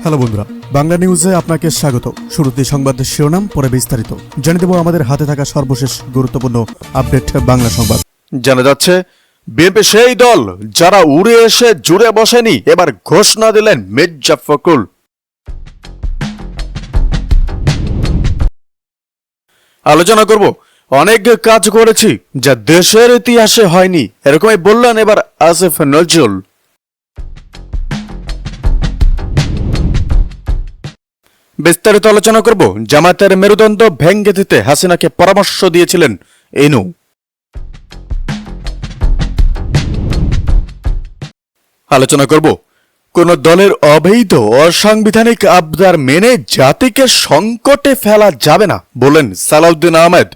Hello বন্ধুরা, বাংলা নিউজে আপনাকে স্বাগত। শুরুতে সংবাদের শিরোনাম, পরে বিস্তারিত জানিয়ে দেব আমাদের হাতে থাকা সর্বশেষ গুরুত্বপূর্ণ আপডেট বাংলা সংবাদ। জানা যাচ্ছে বিএনপি সেই দল যারা উড়ে এসে জুড়ে বসেনি, এবার ঘোষণা দিলেন মির্জা ফখরুল। আলোচনা করব, অনেক কাজ করেছি যা দেশের ইতিহাসে হয়নি, এরকমই বললেন এবার আসিফ নজরুল। বিস্তারিত আলোচনা করব, জামায়াতের মেরুদণ্ড ভেঙে দিতে হাসিনাকে পরামর্শ দিয়েছিলেন এনু। আলোচনা করব, কোন দলের অবৈধ অসাংবিধানিক আবদার মেনে জাতিকে সংকটে ফেলা যাবে না বলেন সালাউদ্দিন আহমেদ।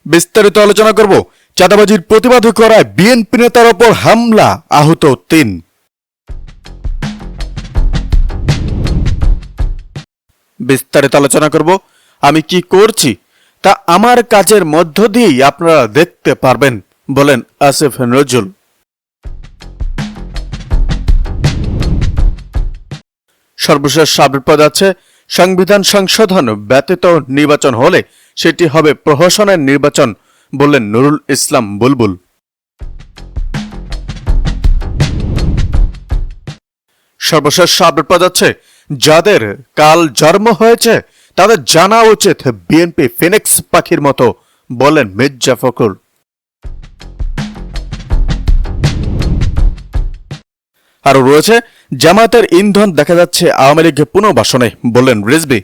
বিস্তারিত আলোচনা করব, চাঁদাবাজির প্রতিবাদ করায় বিএনপি নেতার ওপর হামলা, আহত ৩। বিস্তারিত আলোচনা করব, আমি কি করছি তা আমার কাজের মধ্য দিয়েই আপনারা দেখতে পারবেন বলেন আসিফ নজরুল। সর্বশেষ আপডেট আছে, সংবিধান সংশোধন ব্যতীত নির্বাচন হলে সেটি হবে প্রহসনের নির্বাচন বললেন নুরুল ইসলাম বুলবুল। সর্বশেষ আপডেট আছে, যাদের কাল জন্ম হয়েছে তাদের জানা উচিত বিএনপি ফিনিক্স পাখির মতো বলেন মির্জা ফখরুল। আরো রয়েছে, জামায়াতের ইন্ধন দেখা যাচ্ছে আওয়ামী লীগ পুনর্বাসনে বললেন রিজভী।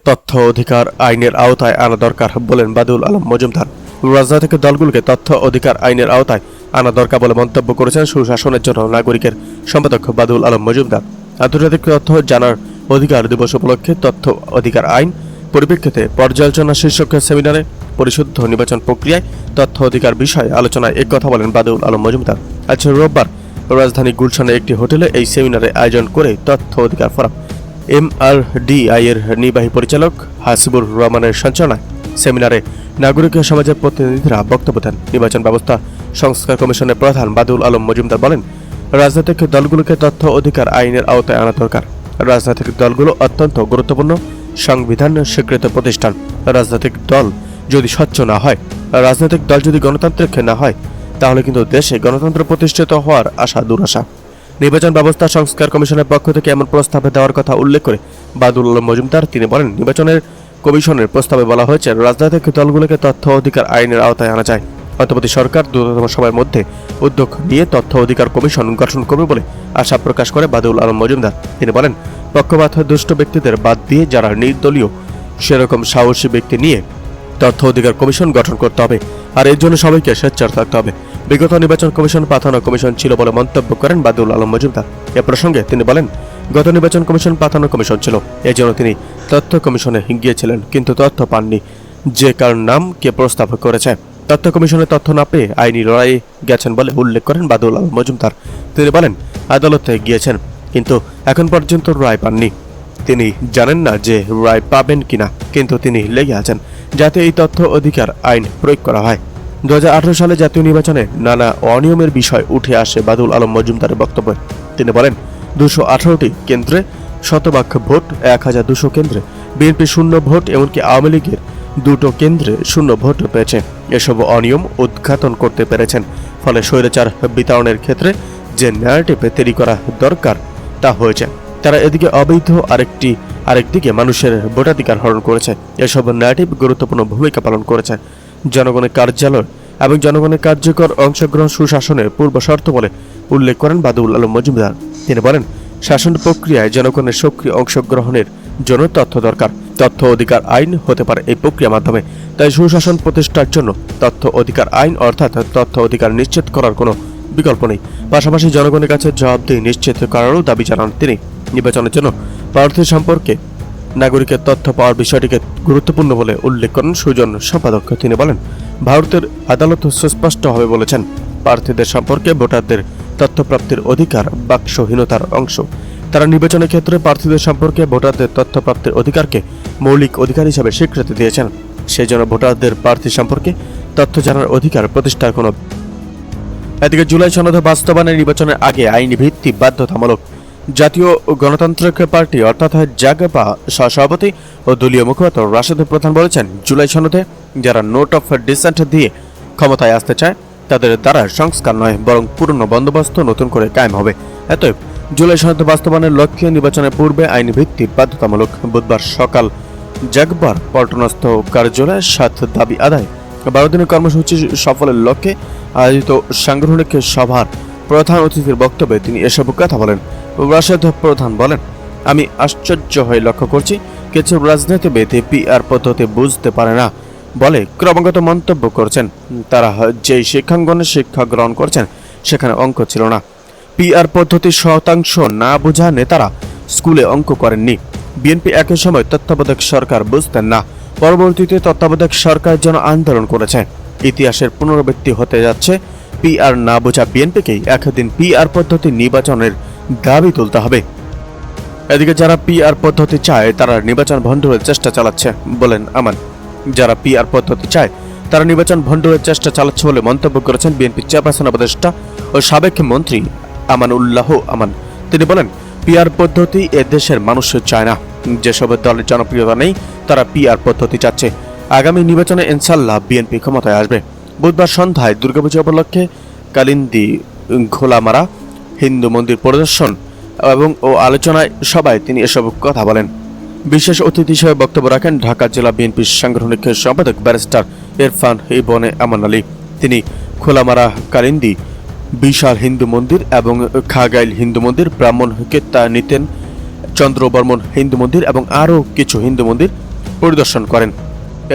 তথ্য অধিকার আইনের আওতায় আনা দরকার বলেন বাদুল আলম মজুমদার। রাজনৈতিক দলগুলোকে তথ্য অধিকার আইনের আওতায় আনা দরকার বলে মন্তব্য করেছেন সুশাসনের জন্য নাগরিকের সম্পাদক বাদুল আলম মজুমদার। আন্তর্জাতিক তথ্য জানার অধিকার দিবস উপলক্ষে তথ্য অধিকার আইন পরিপ্রেক্ষিতে পর্যালোচনা শীর্ষক সেমিনারে পরিশুদ্ধ নির্বাচন প্রক্রিয়ায় তথ্য অধিকার বিষয়ে আলোচনায় কথা বলেন বাদুল আলম মজুমদার। আজ রোববার রাজধানী গুলশানের একটি হোটেলে এই সেমিনারে আয়োজন করে তথ্য অধিকার ফোরাম MRDI এর নির্বাহী পরিচালক হাসিবুর রহমানের সঞ্চালনায় সেমিনারে নাগরিক সমাজের প্রতিনিধিরা বক্তব্য দেন। নির্বাচন ব্যবস্থা সংস্কার কমিশনের প্রধান বাদুল আলম মজুমদার বলেন, রাজনৈতিক দলগুলোকে তথ্য অধিকার আইনের আওতায় আনা দরকার। রাজনৈতিক দলগুলো অত্যন্ত গুরুত্বপূর্ণ সংবিধান স্বীকৃত প্রতিষ্ঠান। রাজনৈতিক দল যদি স্বচ্ছ না হয়, রাজনৈতিক দল যদি গণতান্ত্রিক না হয়, তাহলে কিন্তু দেশে গণতন্ত্র প্রতিষ্ঠিত হওয়ার আশা দুরাশা। নির্বাচন ব্যবস্থা সংস্কার কমিশনের পক্ষ থেকে এমন প্রস্তাবে দেওয়ার কথা উল্লেখ করে বাদুল আলম মজুমদার তিনি বলেন, নির্বাচনের কমিশনের প্রস্তাবে বলা হয়েছে রাজনৈতিক দলগুলোকে তথ্য অধিকার আইনের আওতায় আনা যায়। অন্তর্বর্তী সরকার দ্রুততম সময়ের মধ্যে উদ্যোগ নিয়ে তথ্য অধিকার কমিশন গঠন করবে বলে আশা প্রকাশ করে বাদুল আলম মজুমদার। তিনি বলেন, পক্ষপাত দুষ্ট ব্যক্তিদের বাদ দিয়ে যারা নির্দলীয় সেরকম সাহসী ব্যক্তি নিয়ে তথ্য অধিকার কমিশন গঠন করতে হবে, আর এর জন্য সবাইকে সোচ্চার থাকতে হবে। বিগত নির্বাচন কমিশন পাতানো কমিশন ছিল বলে মন্তব্য করেন বাদুল আলম মজুমদার। এ প্রসঙ্গে তিনি বলেন, গত নির্বাচন কমিশন পাতানো কমিশন ছিল, এজন্য তিনি তথ্য কমিশনে গিয়েছিলেন কিন্তু তথ্য পাননি, যে কার নাম কে প্রস্তাব করেছে। তথ্য কমিশনের তথ্য না পেয়ে আইনি লড়াইয়ে গেছেন বলে উল্লেখ করেন বাদুল আলম মজুমদার। তিনি বলেন, আদালতে গিয়েছেন কিন্তু এখন পর্যন্ত রায় পাননি। তিনি জানেন না যে রায় পাবেন কিনা, কিন্তু তিনি লেগে আছেন যাতে এই তথ্য অধিকার আইন প্রয়োগ করা হয়। 2018 সালে জাতীয় নির্বাচনে নানা অনিয়মের বিষয় উঠে আসে বাদুল আলম মজুমদারের বক্তব্যে। তিনি বলেন, 218টি কেন্দ্রে শতভাগ ভোট, 1200 কেন্দ্রে বিএনপি শূন্য ভোট, এমনকি আওয়ামী লীগের 2টো কেন্দ্রে শূন্য ভোট পেয়েছে। এসব অনিয়ম উদ্ঘাটন করতে পেরেছেন, ফলে স্বৈরাচার বিতরণের ক্ষেত্রে যে ন্যারেটিভ তৈরি করা দরকার তা হয়েছে। তারা এদিকে অবৈধ আরেকদিকে মানুষের ভোটাধিকার হরণ করেছে। এসব ন্যারেটিভ গুরুত্বপূর্ণ ভূমিকা পালন করেছে। জনগণের কার্যালয় এবং জনগণের কার্যকর অংশগ্রহণ সুশাসনের পূর্ব শর্ত বলে উল্লেখ করেন বাদুল আলম মজুমদার। তিনি বলেন, শাসন প্রক্রিয়ায় জনগণের সক্রিয় অংশগ্রহণের জন্য তথ্য দরকার। তথ্য অধিকার আইন হতে পারে এই প্রক্রিয়ার মাধ্যমে। তাই সুশাসন প্রতিষ্ঠার জন্য তথ্য অধিকার আইন অর্থাৎ তথ্য অধিকার নিশ্চিত করার কোনো বিকল্প নেই। পাশাপাশি জনগণের কাছে জবাবদিহি নিশ্চিত করারও দাবি জানান তিনি। নির্বাচনের জন্য প্রার্থী সম্পর্কে নাগরিকের তথ্য পাওয়ার বিষয়টিকে গুরুত্বপূর্ণ বলে উল্লেখ করেন সুজন সম্পাদক। তিনি বলেন, ভারতের আদালত সুস্পষ্টভাবে বলেছেন, প্রার্থীদের সম্পর্কে ভোটারদের তথ্য প্রাপ্তির অধিকার বাক্সহীনতার অংশ। তারা নির্বাচনের ক্ষেত্রে প্রার্থীদের সম্পর্কে ভোটারদের তথ্য প্রাপ্তির অধিকারকে মৌলিক অধিকার হিসেবে স্বীকৃতি দিয়েছেন। সেই জন্য ভোটারদের প্রার্থী সম্পর্কে তথ্য জানার অধিকার প্রতিষ্ঠার কোনো। এদিকে জুলাই সনদ বাস্তবায়নের নির্বাচনের আগে আইনি ভিত্তি বাধ্যতামূলক। জাতীয় গণতান্ত্রিক পার্টি অর্থাৎ জাগপা সভাপতি ও দলীয় মুখপাত্র রাশেদ প্রধান বলেছেন, জুলাই সনদে যারা নোট অফ ডিসেন্ট দিয়ে ক্ষমতায় আসতে চায় তাদের দ্বারা সংস্কার নয়, বরং পুরনো বন্দোবস্ত নতুন করে কায়েম হবে। অতএব জুলাই সনদ বাস্তবায়নের লক্ষ্যে নির্বাচনের পূর্বে আইনি ভিত্তি বাধ্যতামূলক। বুধবার সকাল জাগবার পল্টনস্থ কার্যালয়ে 7 দাবি আদায় 12 দিনের কর্মসূচি সফলের লক্ষ্যে আয়োজিত সাংগঠনিক সভার প্রধান অতিথির বক্তব্যে তিনি এসব কথা বলেন। রাশেদ প্রধান বলেন, আমি আশ্চর্য হয়ে লক্ষ্য করছি কিছু রাজনীতিবিদ পিআর পদ্ধতি বুঝতে পারে না বলে ক্রমাগত মন্তব্য করছেন। তারা যেই শিক্ষাঙ্গনে শিক্ষা গ্রহণ করছেন সেখানে অঙ্ক ছিল না। পিআর পদ্ধতি শতাংশ না বোঝা নেতারা স্কুলে অঙ্ক করেননি। বিএনপি একই সময় তত্ত্বাবধায়ক সরকার বুঝতেন না, পরবর্তীতে তত্ত্বাবধায়ক সরকার যেন আন্দোলন করেছে। ইতিহাসের পুনরাবৃত্তি হতে যাচ্ছে। পিআর না বোঝা বিএনপিকেই একদিন পিআর পদ্ধতি নির্বাচনের দাবি তুলতে হবে। এদিকে যারা পিআর পদ্ধতি চায় তারা নির্বাচন ভণ্ডুরের চেষ্টা চালাচ্ছে বলেন আমান। যারা পিআর পদ্ধতি চায় তারা নির্বাচন ভণ্ডুরের চেষ্টা চালাচ্ছে বলে মন্তব্য করেছেন বিএনপি চেয়ারপারসন উপদেষ্টা ও সাবেক মন্ত্রী আমানুল্লাহ আমান। তিনি বলেন, পিআর পদ্ধতি এ দেশের মানুষ চায় না। যেসব দলের জনপ্রিয়তা নেই তারা পিআর পদ্ধতি চাচ্ছে। আগামী নির্বাচনে ইনশাল্লাহ বিএনপি ক্ষমতায় আসবে। বুধবার সন্ধ্যায় দুর্গাপূজা উপলক্ষে কালিন্দী ঘোলামারা হিন্দু মন্দির পরিদর্শন এবং আলোচনায় সভায় তিনি এসব কথা বলেন। বিশেষ অতিথি হিসেবে বক্তব্য রাখেন ঢাকা জেলা বিএনপির সাংগঠনিক সম্পাদক ব্যারিস্টার ইরফান ইবনে আমান আলী। তিনি খোলামারা কালিন্দী বিশাল হিন্দু মন্দির এবং খাগাইল হিন্দু মন্দির, ব্রাহ্মণ কেত্তা নিতেন চন্দ্রবর্মন হিন্দু মন্দির এবং আরও কিছু হিন্দু মন্দির পরিদর্শন করেন।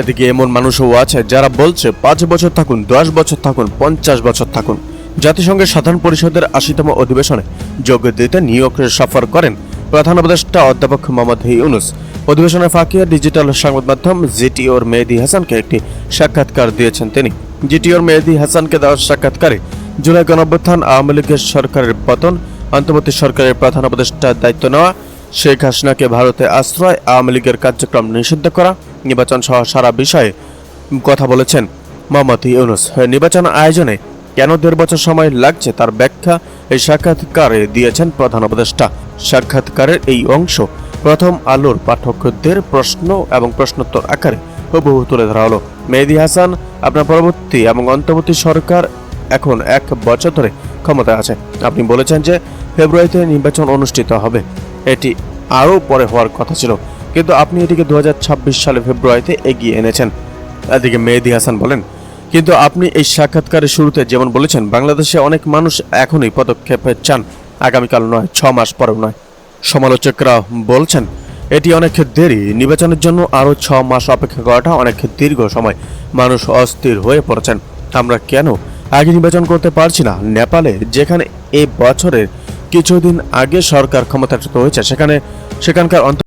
এদিকে এমন মানুষও আছে যারা বলছে 5 বছর থাকুন, 10 বছর থাকুন, 50 বছর থাকুন। জাতিসংঘের সাধারণ পরিষদের 80তম অধিবেশনে যোগ দিতে নিউ ইয়র্কে সফর করেন প্রধান উপদেষ্টা অধ্যাপক মোহাম্মদ ইউনূস। অধিবেশনের ফাঁকে ডিজিটাল সংবাদ মাধ্যম জিটিওর মেহেদী হাসানকে একটি সাক্ষাৎকার দিয়েছেন তিনি। জিটিওর মেহেদী হাসানকে দেওয়া সাক্ষাৎকারে জুলাই গণঅভ্যুত্থান, আওয়ামী লীগের সরকারের পতন, অন্তর্বর্তী সরকারের প্রধান উপদেষ্টার দায়িত্ব নেওয়া, শেখ হাসিনাকে ভারতে আশ্রয়, আওয়ামী লীগের কার্যক্রম নিষিদ্ধ করা, নির্বাচন সহ সারা বিষয়ে কথা বলেছেন মোহাম্মদ ইউনূস। নির্বাচন আয়োজনে কেন 1.5 বছর সময় লাগছে তার ব্যাখ্যা এই সাক্ষাৎকারে দিয়েছেন প্রধান উপদেষ্টা। সাক্ষাৎকারের এই অংশ প্রথম আলোর পাঠকদের প্রশ্ন এবং প্রশ্নোত্তর আকারে হুবহু তুলে ধরা হলো। মেহেদী হাসান, আপনার পরবর্তী এবং অন্তর্বর্তী সরকার এখন 1 বছর ধরে ক্ষমতায় আছে। আপনি বলেছেন যে ফেব্রুয়ারিতে নির্বাচন অনুষ্ঠিত হবে, এটি আরও পরে হওয়ার কথা ছিল, কিন্তু আপনি এটিকে 2026 সালে ফেব্রুয়ারিতে এগিয়ে এনেছেন। এদিকে মেহেদী হাসান বলেন, কিন্তু আপনি এই সাক্ষাৎকারের শুরুতে যেমন বলেছেন বাংলাদেশে অনেক মানুষ এখনই পদক্ষেপ চান, আগামীকাল নয়, 6 মাস পরেও নয়। সমালোচকরা বলছেন এটি অনেক দেরি, নির্বাচনের জন্য আরও 6 মাস অপেক্ষা করাটা অনেক দীর্ঘ সময়। মানুষ অস্থির হয়ে পড়েছেন, আমরা কেন আগে নির্বাচন করতে পারছি না। নেপালে যেখানে এই বছরের কিছুদিন আগে সরকার ক্ষমতাচ্যুত হয়েছে সেখানকার